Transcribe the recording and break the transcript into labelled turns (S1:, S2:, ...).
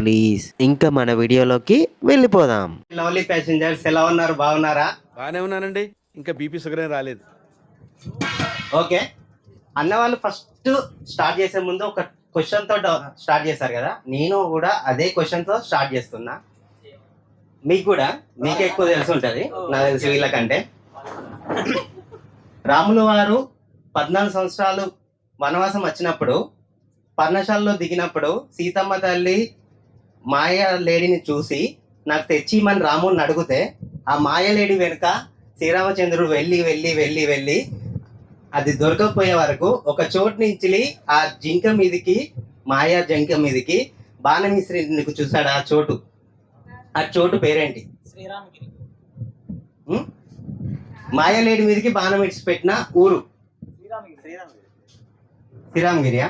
S1: Please. ఇంకా మన వీడియోలోకి వెళ్ళిపోదాం.
S2: లవ్లీ ప్యాసింజర్స్ ఎలా ఉన్నారు, బాగున్నారా?
S3: బాగానే ఉన్నానండి. ఇంకా బీపీ షుగర్ ఏం రాలేదు.
S2: ఓకే, అన్న వాళ్ళు ఫస్ట్ స్టార్ట్ చేసే ముందు ఒక క్వశ్చన్ తో స్టార్ట్ చేశారు కదా, నేను కూడా అదే క్వశ్చన్ తో స్టార్ట్ చేస్తున్నా. మీకు ఎక్కువ తెలిసి ఉంటది నాకు తెలిసి వీళ్ళకంటే. రాములు వారు 14 సంవత్సరాలు వనవాసం వచ్చినప్పుడు పర్ణశాలలో దిగినప్పుడు సీతమ్మ తల్లి మాయ లేడీని చూసి నాకు తెచ్చిమని రాముని అడిగితే ఆ మాయ లేడీ వెనుక శ్రీరామచంద్రుడు వెళ్ళి వెళ్ళి వెళ్ళి వెళ్ళి అది దొరకకపోయే వరకు ఒక చోటు నుంచి ఆ జింక మీదికి, మాయా జింక మీదికి బాణమిశ్రీ నీకు చూసాడు. ఆ చోటు పేరేంటి?
S4: శ్రీరామగిరి.
S2: మాయలేడి మీదకి బాణం ఇడిచి పెట్టిన ఊరు శ్రీరామగిరియా?